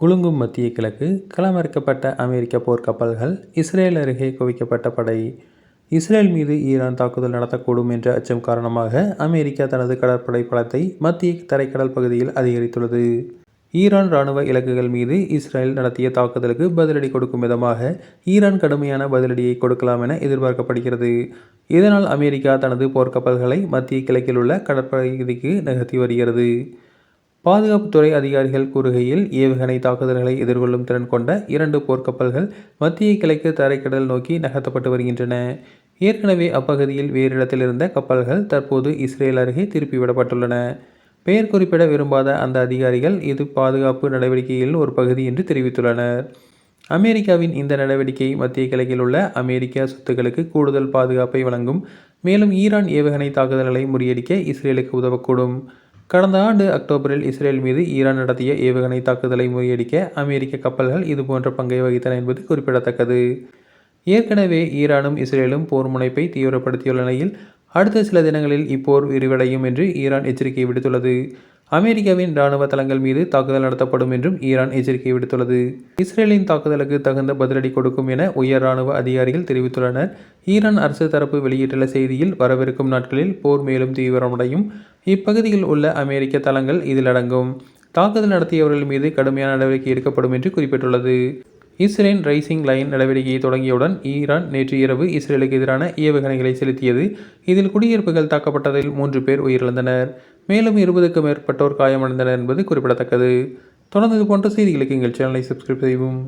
குலுங்கும் மத்திய கிழக்கு. களமிறக்கப்பட்ட அமெரிக்க போர்க்கப்பல்கள். இஸ்ரேல் அருகே குவிக்கப்பட்ட படை. இஸ்ரேல் மீது ஈரான் தாக்குதல் நடத்தக்கூடும் என்ற அச்சம் காரணமாக அமெரிக்கா தனது கடற்படை பலத்தை மத்திய தரைக்கடல் பகுதியில் அதிகரித்துள்ளது. ஈரான் ராணுவ இலக்குகள் மீது இஸ்ரேல் நடத்திய தாக்குதலுக்கு பதிலடி கொடுக்கும் விதமாக ஈரான் கடுமையான பதிலடியை கொடுக்கலாம் என எதிர்பார்க்கப்படுகிறது. இதனால் அமெரிக்கா தனது போர்க்கப்பல்களை மத்திய கிழக்கில் உள்ள கடற்பகுதிக்கு நகர்த்தி வருகிறது. பாதுகாப்புத்துறை அதிகாரிகள் கூறுகையில், ஏவுகணை தாக்குதல்களை எதிர்கொள்ளும் திறன் கொண்ட 2 போர்க்கப்பல்கள் மத்திய கிழக்கு தரைக்கடல் நோக்கி நகர்த்தப்பட்டு வருகின்றன. ஏற்கனவே அப்பகுதியில் வேறு இடத்தில் இருந்த கப்பல்கள் தற்போது இஸ்ரேல் அருகே திருப்பிவிடப்பட்டுள்ளன. பெயர் குறிப்பிட விரும்பாத அந்த அதிகாரிகள் இது பாதுகாப்பு நடவடிக்கையில் ஒரு பகுதி என்று தெரிவித்துள்ளனர். அமெரிக்காவின் இந்த நடவடிக்கை மத்திய கிழக்கில் உள்ள அமெரிக்க சொத்துக்களுக்கு கூடுதல் பாதுகாப்பை வழங்கும். மேலும் ஈரான் ஏவுகணை தாக்குதல்களை முறியடிக்க இஸ்ரேலுக்கு உதவக்கூடும். கடந்த ஆண்டு அக்டோபரில் இஸ்ரேல் மீது ஈரான் நடத்திய ஏவுகணை தாக்குதலை முறியடிக்க அமெரிக்க கப்பல்கள் இதுபோன்ற பங்கை வகித்தன என்பது குறிப்பிடத்தக்கது. ஏற்கனவே ஈரானும் இஸ்ரேலும் போர் முனைப்பை தீவிரப்படுத்தியுள்ள நிலையில் அடுத்த சில தினங்களில் இப்போர் விரிவடையும் என்று ஈரான் எச்சரிக்கை விடுத்துள்ளது. அமெரிக்காவின் இராணுவ தளங்கள் மீது தாக்குதல் நடத்தப்படும் என்றும் ஈரான் எச்சரிக்கை விடுத்துள்ளது. இஸ்ரேலின் தாக்குதலுக்கு தகுந்த பதிலடி கொடுக்கும் என உயர் இராணுவ அதிகாரிகள் தெரிவித்துள்ளனர். ஈரான் அரசு தரப்பு வெளியிட்டுள்ள செய்தியில், வரவிருக்கும் நாட்களில் போர் மேலும் தீவிரமடையும். இப்பகுதியில் உள்ள அமெரிக்க தளங்கள் இதில் அடங்கும். தாக்குதல் நடத்தியவர்கள் மீது கடுமையான நடவடிக்கை எடுக்கப்படும் என்று குறிப்பிட்டுள்ளது. இஸ்ரேல் ரைசிங் லைன் நடவடிக்கையை தொடங்கியவுடன் ஈரான் நேற்று இரவு இஸ்ரேலுக்கு எதிரான ஏவுகணைகளை செலுத்தியது. இதில் குடியிருப்புகள் தாக்கப்பட்டதில் 3 பேர் உயிரிழந்தனர். மேலும் 20க்கும் மேற்பட்டோர் காயமடைந்தனர் என்பது குறிப்பிடத்தக்கது. தொடர்ந்து இதுபோன்ற செய்திகளுக்கு எங்கள் சேனலை சப்ஸ்கிரைப் செய்யவும்.